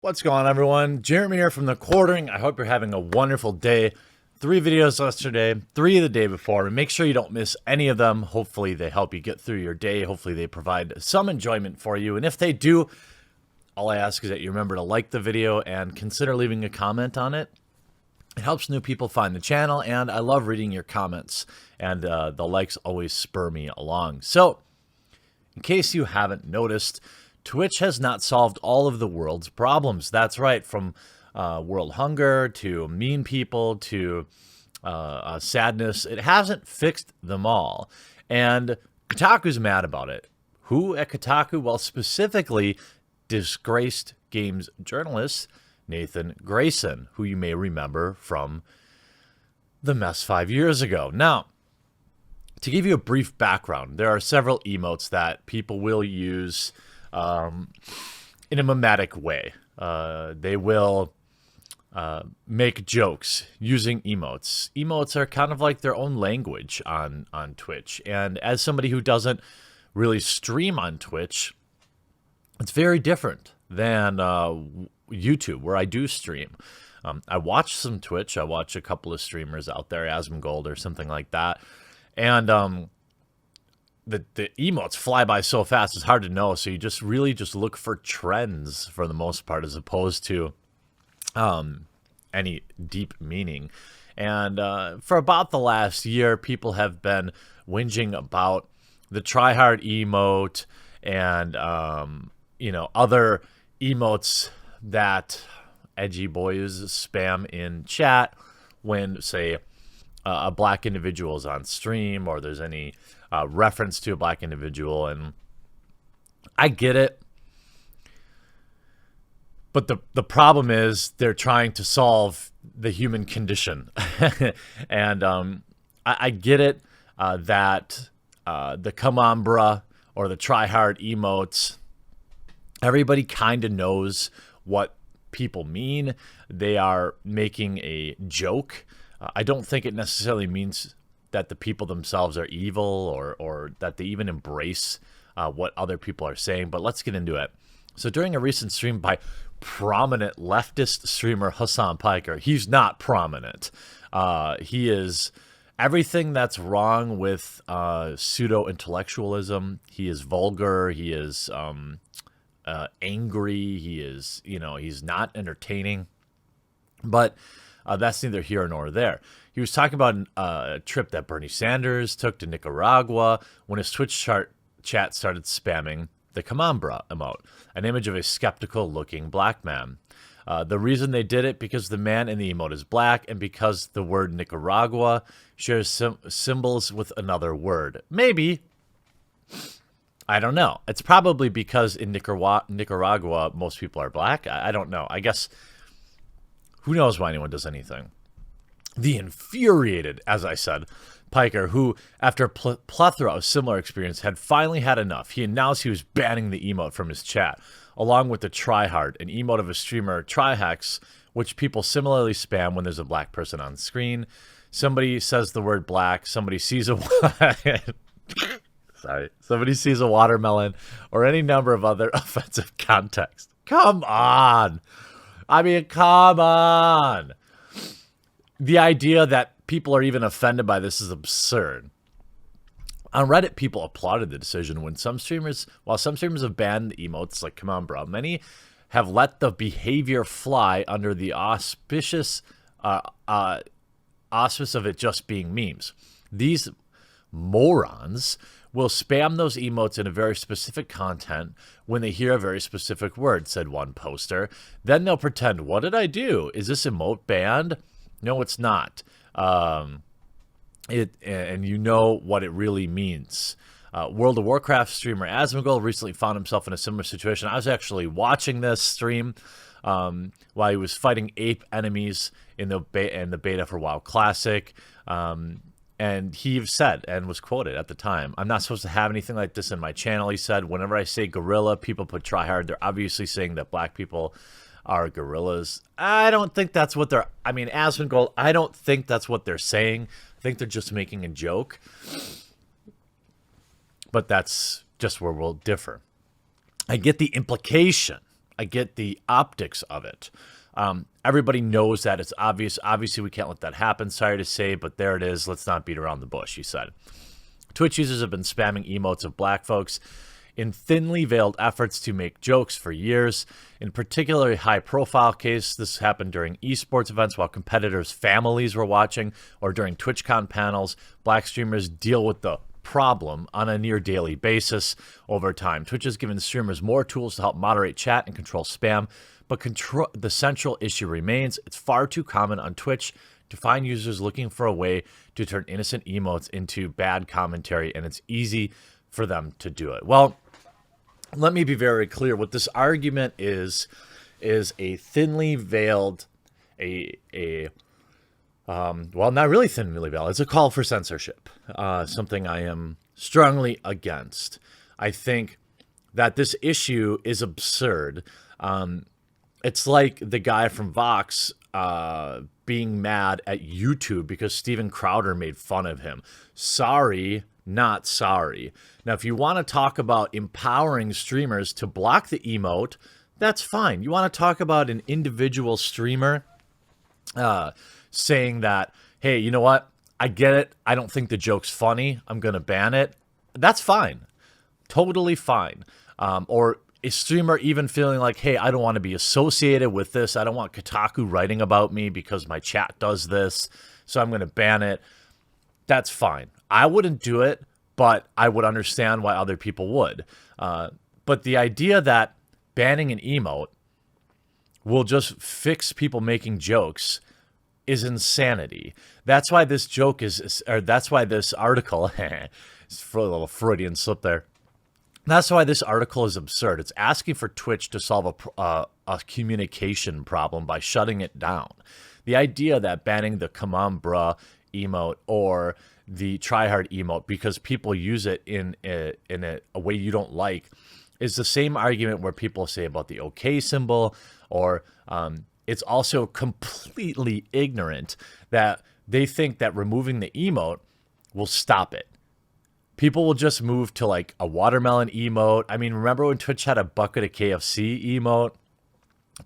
What's going on, everyone? Jeremy here from The Quartering. I hope you're having a wonderful day. 3 videos yesterday, 3 the day before, and make sure you don't miss any of them. Hopefully they help you get through your day. Hopefully they provide some enjoyment for you. And if they do, all I ask is that you remember to like the video and consider leaving a comment on it. It helps new people find the channel, and I love reading your comments, and the likes always spur me along. So, in case you haven't noticed, Twitch has not solved all of the world's problems. That's right, from world hunger to mean people to sadness. It hasn't fixed them all. And Kotaku's mad about it. Who at Kotaku? Well, specifically, disgraced games journalist Nathan Grayson, who you may remember from the mess 5 years ago. Now, to give you a brief background, there are several emotes that people will use in a mimetic way. They will make jokes using emotes. Emotes are kind of like their own language on Twitch. And as somebody who doesn't really stream on Twitch, it's very different than YouTube, where I do stream. I watch some Twitch. I watch a couple of streamers out there, Asmongold or something like that. And the emotes fly by so fast, it's hard to know. So you just really just look for trends for the most part, as opposed to any deep meaning. And for about the last year, people have been whinging about the tryhard emote and other emotes that edgy boys spam in chat when, say, a black individual is on stream, or there's any reference to a black individual. And I get it, but the problem is they're trying to solve the human condition. And I get it that the come on bruh or the try hard emotes, everybody kind of knows what people mean. They are making a joke. I don't think it necessarily means that the people themselves are evil, or that they even embrace what other people are saying. But let's get into it. So during a recent stream by prominent leftist streamer Hasan Piker, he's not prominent. He is everything that's wrong with pseudo-intellectualism. He is vulgar. He is angry. He is, he's not entertaining. But that's neither here nor there. He was talking about a trip that Bernie Sanders took to Nicaragua when his Twitch chat started spamming the come on bruh emote, an image of a skeptical-looking black man. The reason they did it, because the man in the emote is black, and because the word Nicaragua shares symbols with another word. Maybe. I don't know. It's probably because in Nicaragua, most people are black. I don't know. I guess, who knows why anyone does anything. The infuriated, as I said, Piker, who, after a plethora of similar experience, had finally had enough. He announced he was banning the emote from his chat, along with the tryhard, an emote of a streamer, Tryhex, which people similarly spam when there's a black person on screen. Somebody says the word black, somebody sees a somebody sees a watermelon, or any number of other offensive context. Come on! I mean, come on! The idea that people are even offended by this is absurd. On Reddit, people applauded the decision while some streamers have banned the emotes like come on bro, many have let the behavior fly under the auspice of it just being memes. These morons will spam those emotes in a very specific content when they hear a very specific word, said one poster. Then they'll pretend, what did I do? Is this emote banned? No, it's not. And you know what it really means. World of Warcraft streamer Asmongold recently found himself in a similar situation. I was actually watching this stream while he was fighting ape enemies in the beta for WoW Classic. And he said, and was quoted at the time, "I'm not supposed to have anything like this in my channel." He said, "Whenever I say gorilla, people put tryhard. They're obviously saying that black people are gorillas." I don't think that's what they're... I mean, Asmongold, I don't think that's what they're saying. I think they're just making a joke. But that's just where we'll differ. I get the implication. I get the optics of it. Everybody knows that it's obvious. Obviously, we can't let that happen. Sorry to say, but there it is. Let's not beat around the bush, he said. Twitch users have been spamming emotes of black folks in thinly veiled efforts to make jokes for years. In particularly high-profile case, this happened during esports events while competitors' families were watching, or during TwitchCon panels. Black streamers deal with the problem on a near daily basis over time. Twitch has given streamers more tools to help moderate chat and control spam, but the central issue remains. It's far too common on Twitch to find users looking for a way to turn innocent emotes into bad commentary, and it's easy for them to do it. Well, let me be very clear. What this argument is a thinly veiled, well, not really thinly veiled. It's a call for censorship, something I am strongly against. I think that this issue is absurd. It's like the guy from Vox being mad at YouTube because Steven Crowder made fun of him. Sorry, not sorry. Now, if you want to talk about empowering streamers to block the emote, that's fine. You want to talk about an individual streamer saying that, hey, you know what? I get it. I don't think the joke's funny. I'm going to ban it. That's fine. Totally fine. Or a streamer even feeling like, hey, I don't want to be associated with this. I don't want Kotaku writing about me because my chat does this, so I'm going to ban it. That's fine. I wouldn't do it, but I would understand why other people would. But the idea that banning an emote will just fix people making jokes is insanity. That's why this joke is, or that's why this article, it's a little Freudian slip there. That's why this article is absurd. It's asking for Twitch to solve a communication problem by shutting it down. The idea that banning the come on bruh emote or the tryhard emote because people use it in a way you don't like is the same argument where people say about the OK symbol, or it's also completely ignorant that they think that removing the emote will stop it. People will just move to like a watermelon emote. I mean, remember when Twitch had a bucket of KFC emote?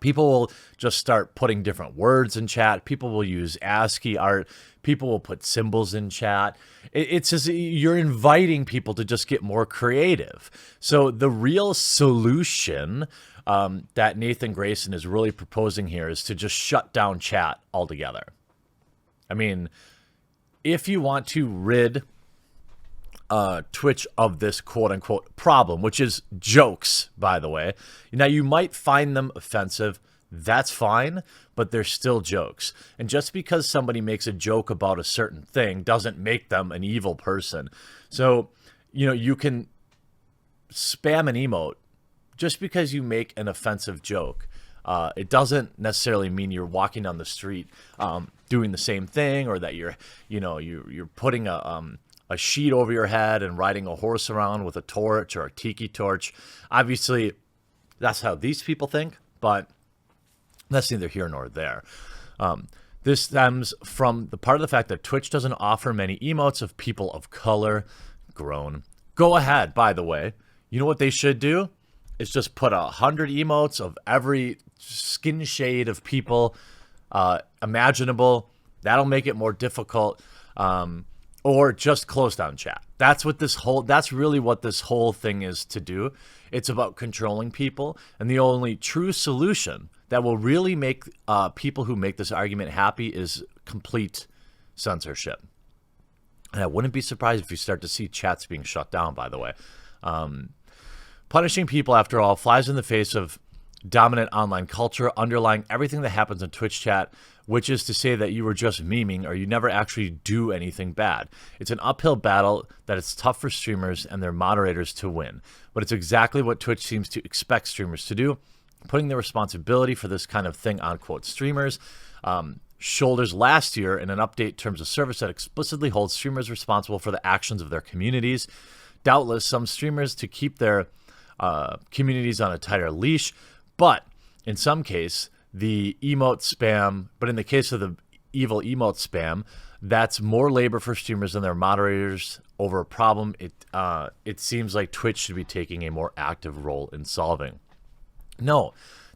People will just start putting different words in chat. People will use ASCII art. People will put symbols in chat. It's just, you're inviting people to just get more creative. So the real solution that Nathan Grayson is really proposing here is to just shut down chat altogether. I mean, if you want to rid Twitch of this quote-unquote problem, which is jokes, by the way. Now, you might find them offensive. That's fine, but they're still jokes. And just because somebody makes a joke about a certain thing doesn't make them an evil person. So, you know, you can spam an emote just because you make an offensive joke. It doesn't necessarily mean you're walking down the street doing the same thing, or that you're putting a sheet over your head and riding a horse around with a torch or a tiki torch. Obviously, that's how these people think, but that's neither here nor there. This stems from the part of the fact that Twitch doesn't offer many emotes of people of color. Groan. Go ahead, by the way. You know what they should do? Is just put 100 emotes of every skin shade of people imaginable. That'll make it more difficult. Or just close down chat. That's really what this whole thing is to do. It's about controlling people. And the only true solution that will really make people who make this argument happy is complete censorship. And I wouldn't be surprised if you start to see chats being shut down, by the way. Punishing people, after all, flies in the face of dominant online culture underlying everything that happens in Twitch chat, which is to say that you were just memeing or you never actually do anything bad. It's an uphill battle that it's tough for streamers and their moderators to win. But it's exactly what Twitch seems to expect streamers to do, putting the responsibility for this kind of thing on, quote, streamers' shoulders last year in an update terms of service that explicitly holds streamers responsible for the actions of their communities. Doubtless, some streamers to keep their communities on a tighter leash, but in some case, the emote spam, but in the case of the evil emote spam, that's more labor for streamers and their moderators over a problem it seems like Twitch should be taking a more active role in solving. No,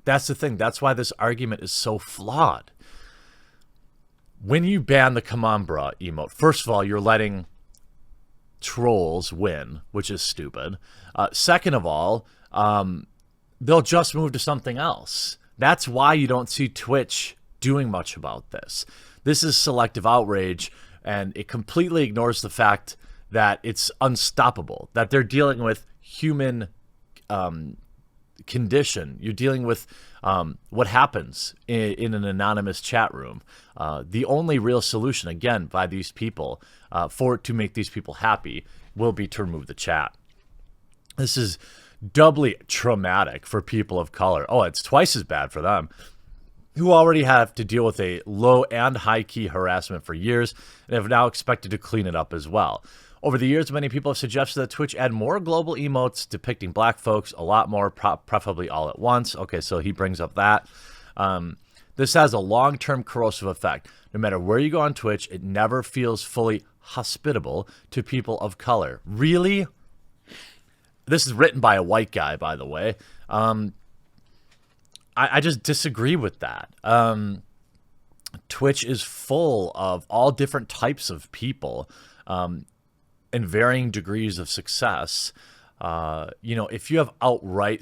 That's the thing. That's why this argument is so flawed. When you ban the come on bra emote, first of all, you're letting trolls win, which is stupid. Second of all, they'll just move to something else. That's why you don't see Twitch doing much about this. This is selective outrage, and it completely ignores the fact that it's unstoppable, that they're dealing with human condition. You're dealing with what happens in an anonymous chat room. The only real solution, again, by these people, to make these people happy, will be to remove the chat. This is doubly traumatic for people of color. Oh, it's twice as bad for them, who already have to deal with a low and high key harassment for years and have now expected to clean it up as well. Over the years, many people have suggested that Twitch add more global emotes depicting black folks, a lot more, preferably all at once. Okay, so he brings up that. This has a long-term corrosive effect. No matter where you go on Twitch, it never feels fully hospitable to people of color. Really? This is written by a white guy, by the way. I just disagree with that. Twitch is full of all different types of people in varying degrees of success. You know, if you have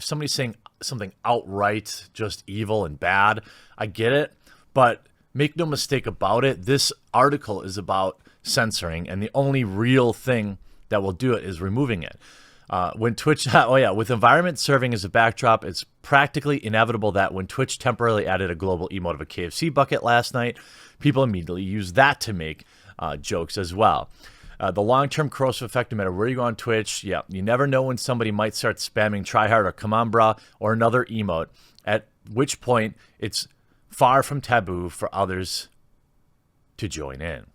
somebody saying something outright just evil and bad, I get it. But make no mistake about it, this article is about censoring, and the only real thing that will do it is removing it. When Twitch, with environment serving as a backdrop, it's practically inevitable that when Twitch temporarily added a global emote of a KFC bucket last night, people immediately use that to make jokes as well. The long-term corrosive effect, no matter where you go on Twitch, you never know when somebody might start spamming tryhard or come on bra or another emote, at which point it's far from taboo for others to join in.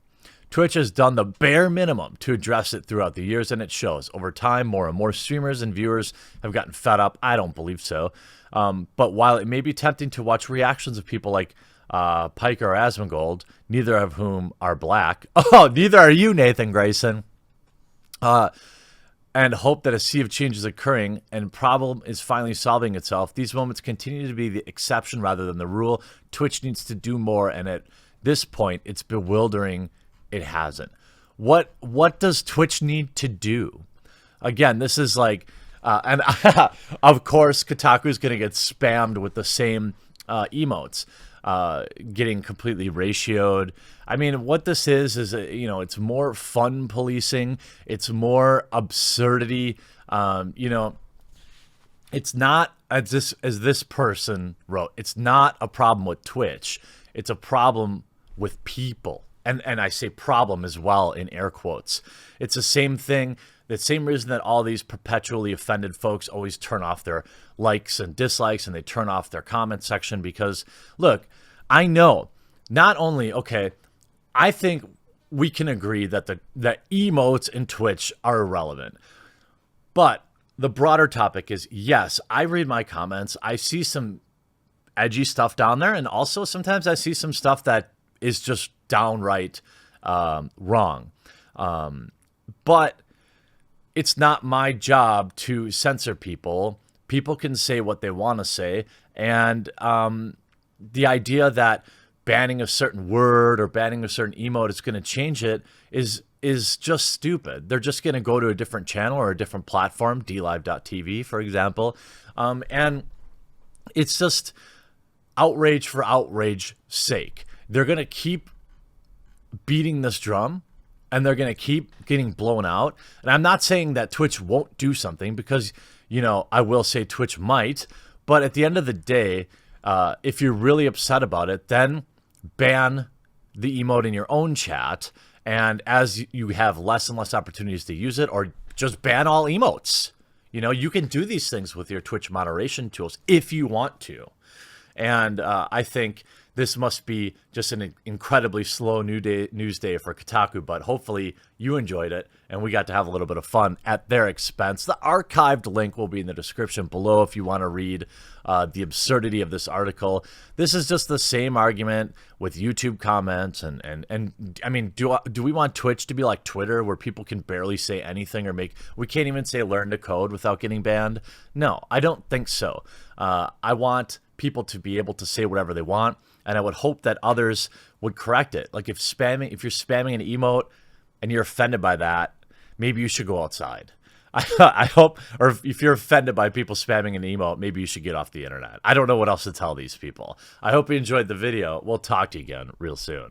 Twitch has done the bare minimum to address it throughout the years, and it shows. Over time, more and more streamers and viewers have gotten fed up. I don't believe so. But while it may be tempting to watch reactions of people like Piker or Asmongold, neither of whom are black. Oh, neither are you, Nathan Grayson. And hope that a sea of change is occurring and problem is finally solving itself. These moments continue to be the exception rather than the rule. Twitch needs to do more, and at this point, it's bewildering it hasn't. What does Twitch need to do? Again, this is like, and of course, Kotaku is going to get spammed with the same emotes, getting completely ratioed. I mean, what this is it's more fun policing. It's more absurdity. It's not, as this person wrote, it's not a problem with Twitch. It's a problem with people. And I say problem as well in air quotes. It's the same thing, the same reason that all these perpetually offended folks always turn off their likes and dislikes and they turn off their comment section because, look, I know not only, I think we can agree that that emotes in Twitch are irrelevant. But the broader topic is, yes, I read my comments. I see some edgy stuff down there. And also sometimes I see some stuff that is just downright wrong. But it's not my job to censor people. People can say what they want to say. And the idea that banning a certain word or banning a certain emote is going to change it is just stupid. They're just going to go to a different channel or a different platform, dlive.tv, for example. And it's just outrage for outrage's sake. They're going to keep beating this drum and they're going to keep getting blown out. And I'm not saying that Twitch won't do something because, I will say Twitch might. But at the end of the day, if you're really upset about it, then ban the emote in your own chat. And as you have less and less opportunities to use it, or just ban all emotes. You can do these things with your Twitch moderation tools if you want to. And I think this must be just an incredibly slow news day for Kotaku, but hopefully you enjoyed it and we got to have a little bit of fun at their expense. The archived link will be in the description below if you want to read the absurdity of this article. This is just the same argument with YouTube comments and I mean, do we want Twitch to be like Twitter where people can barely say anything or we can't even say learn to code without getting banned? No, I don't think so. I want people to be able to say whatever they want, and I would hope that others would correct it. Like if you're spamming an emote and you're offended by that, maybe you should go outside. I hope, or if you're offended by people spamming an emote, maybe you should get off the internet. I don't know what else to tell these people. I hope you enjoyed the video. We'll talk to you again real soon.